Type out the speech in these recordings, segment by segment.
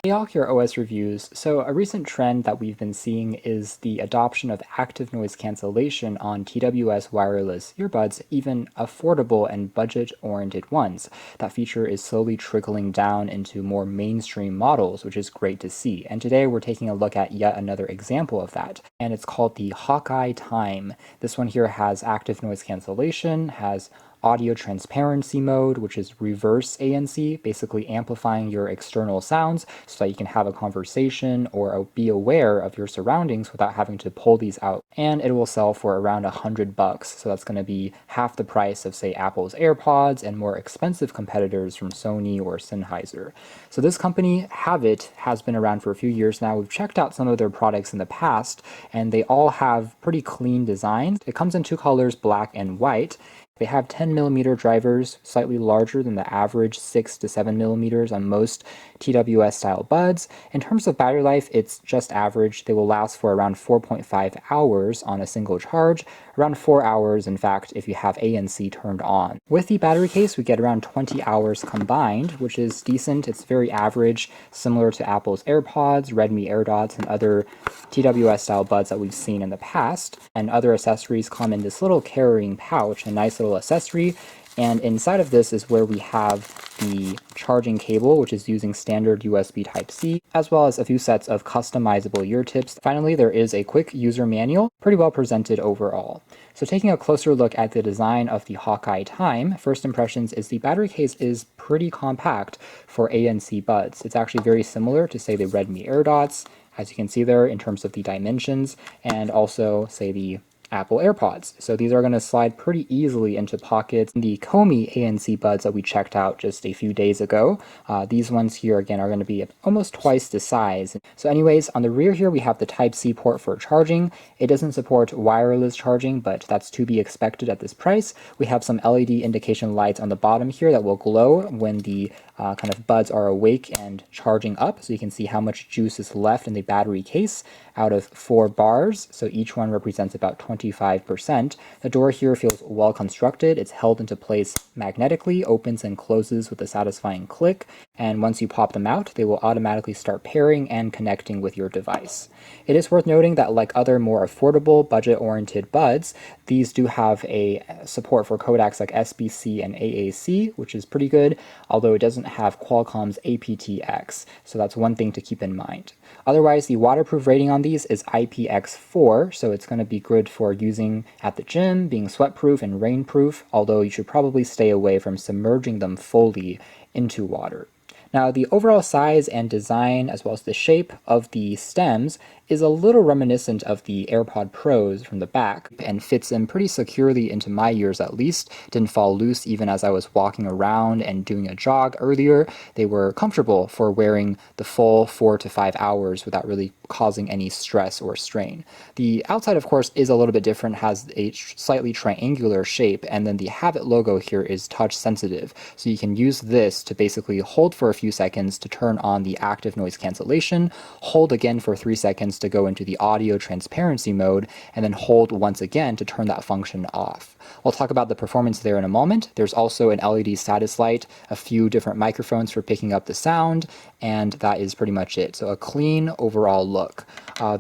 Hey all, here OS Reviews. So a recent trend that we've been seeing is the adoption of active noise cancellation on TWS wireless earbuds, even affordable and budget-oriented ones. That feature is slowly trickling down into more mainstream models, which is great to see. And today we're taking a look at yet another example of that, and it's called the Hakii Time. This one here has active noise cancellation, has audio transparency mode, which is reverse ANC, basically amplifying your external sounds so that you can have a conversation or be aware of your surroundings without having to pull these out. And it will sell for around $100, so that's going to be half the price of, say, Apple's AirPods and more expensive competitors from Sony or Sennheiser. So this company, Havit, has been around for a few years now. We've checked out some of their products in the past, and they all have pretty clean designs. It comes in two colors, black and white. They have 10mm drivers, slightly larger than the average 6 to 7mm on most TWS style buds. In terms of battery life, it's just average. They will last for around 4.5 hours on a single charge, around 4 hours in fact if you have ANC turned on. With the battery case, we get around 20 hours combined, which is decent. It's very average, similar to Apple's AirPods, Redmi AirDots, and other TWS style buds that we've seen in the past. And other accessories come in this little carrying pouch, a nice little accessory, and inside of this is where we have the charging cable, which is using standard USB Type-C, as well as a few sets of customizable ear tips. Finally, there is a quick user manual, pretty well presented overall. So taking a closer look at the design of the Hakii Time, first impressions is the battery case is pretty compact for ANC buds. It's actually very similar to, say, the Redmi AirDots, as you can see there in terms of the dimensions, and also, say, the Apple AirPods. So these are going to slide pretty easily into pockets. The Komi ANC buds that we checked out just a few days ago, these ones here again are going to be almost twice the size. So anyways, on the rear here we have the Type-C port for charging. It doesn't support wireless charging, but that's to be expected at this price. We have some LED indication lights on the bottom here that will glow when the kind of buds are awake and charging up, so you can see how much juice is left in the battery case out of 4 bars, so each one represents about 25%. The door here feels well constructed. It's held into place magnetically, opens and closes with a satisfying click, and once you pop them out, they will automatically start pairing and connecting with your device. It is worth noting that like other more affordable, budget-oriented buds, these do have a support for codecs like SBC and AAC, which is pretty good, although it doesn't have Qualcomm's aptX, so that's one thing to keep in mind. Otherwise, the waterproof rating on these is IPX4, so it's going to be good for using at the gym, being sweatproof and rainproof, although you should probably stay away from submerging them fully into water. Now, the overall size and design, as well as the shape of the stems, is a little reminiscent of the AirPod Pros from the back and fits in pretty securely into my ears at least. Didn't fall loose even as I was walking around and doing a jog earlier. They were comfortable for wearing the full 4 to 5 hours without really causing any stress or strain. The outside, of course, is a little bit different, has a slightly triangular shape, and then the Havit logo here is touch sensitive. So you can use this to basically hold for a few seconds to turn on the active noise cancellation, hold again for 3 seconds to go into the audio transparency mode, and then hold once again to turn that function off. We'll talk about the performance there in a moment. There's also an LED status light, a few different microphones for picking up the sound, and that is pretty much it. So a clean overall look.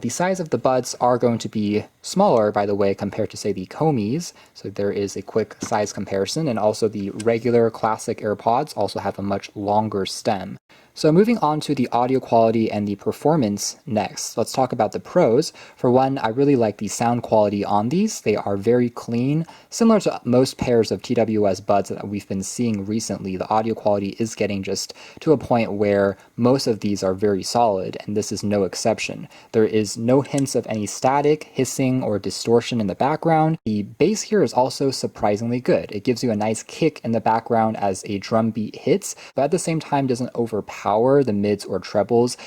The size of the buds are going to be smaller, by the way, compared to, say, the Komis. So there is a quick size comparison, and also the regular classic AirPods also have a much longer stem. So moving on to the audio quality and the performance next, let's talk about the pros. For one, I really like the sound quality on these. They are very clean. Similar to most pairs of TWS buds that we've been seeing recently, the audio quality is getting just to a point where most of these are very solid, and this is no exception. There is no hints of any static, hissing, or distortion in the background. The bass here is also surprisingly good. It gives you a nice kick in the background as a drum beat hits, but at the same time doesn't overpower the mids or trebles.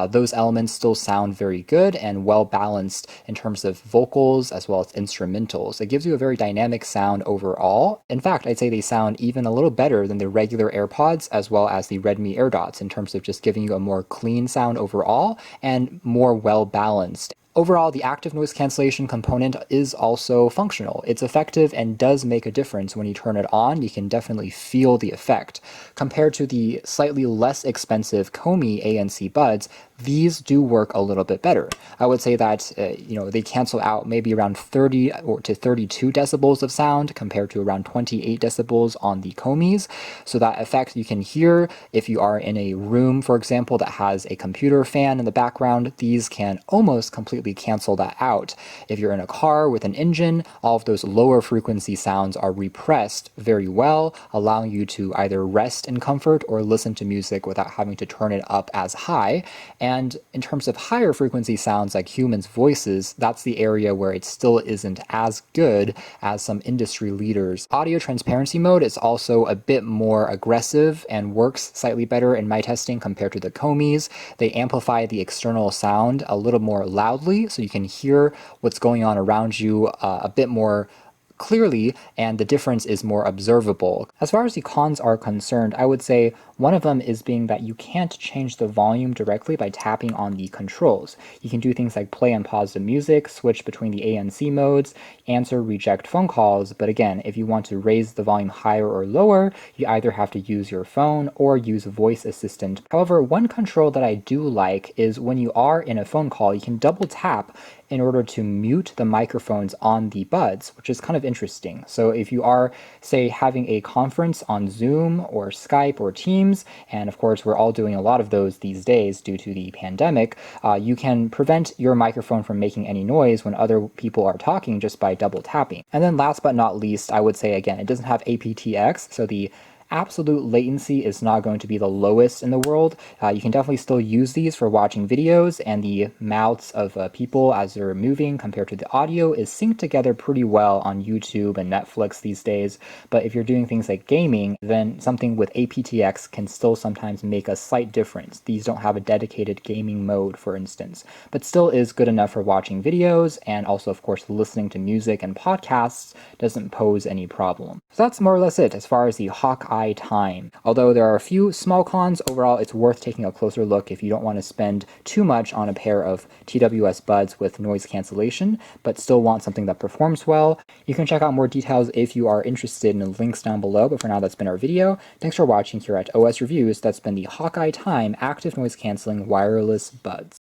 Those elements still sound very good and well balanced in terms of vocals as well as instrumentals. It gives you a very dynamic sound overall. In fact, I'd say they sound even a little better than the regular AirPods as well as the Redmi AirDots in terms of just giving you a more clean sound overall and more well balanced. Overall, the active noise cancellation component is also functional. It's effective and does make a difference. When you turn it on, you can definitely feel the effect. Compared to the slightly less expensive Komi ANC buds, these do work a little bit better. I would say that they cancel out maybe around 30 to 32 decibels of sound compared to around 28 decibels on the Komis. So that effect you can hear if you are in a room, for example, that has a computer fan in the background. These can almost completely cancel that out. If you're in a car with an engine, all of those lower frequency sounds are repressed very well, allowing you to either rest in comfort or listen to music without having to turn it up as high. And in terms of higher frequency sounds like humans' voices, that's the area where it still isn't as good as some industry leaders. Audio transparency mode is also a bit more aggressive and works slightly better in my testing compared to the Komis. They amplify the external sound a little more loudly, so you can hear what's going on around you a bit more clearly, and the difference is more observable. As far as the cons are concerned, I would say one of them is being that you can't change the volume directly by tapping on the controls. You can do things like play and pause the music, switch between the ANC modes, answer, reject phone calls, but again, if you want to raise the volume higher or lower, you either have to use your phone or use a voice assistant. However, one control that I do like is when you are in a phone call, you can double tap in order to mute the microphones on the buds, which is kind of interesting. So if you are, say, having a conference on Zoom or Skype or Teams, and of course we're all doing a lot of those these days due to the pandemic, you can prevent your microphone from making any noise when other people are talking just by double tapping. And then last but not least, I would say again, it doesn't have aptX, so the absolute latency is not going to be the lowest in the world. You can definitely still use these for watching videos, and the mouths of people as they're moving compared to the audio is synced together pretty well on YouTube and Netflix these days. But if you're doing things like gaming, then something with aptX can still sometimes make a slight difference. These don't have a dedicated gaming mode, for instance, but still is good enough for watching videos, and also of course listening to music and podcasts doesn't pose any problem. So that's more or less it as far as the Hakii Time. Although there are a few small cons, overall it's worth taking a closer look if you don't want to spend too much on a pair of TWS buds with noise cancellation, but still want something that performs well. You can check out more details if you are interested in the links down below, but for now that's been our video. Thanks for watching here at OS Reviews. That's been the Hakii Time Active Noise Cancelling Wireless Buds.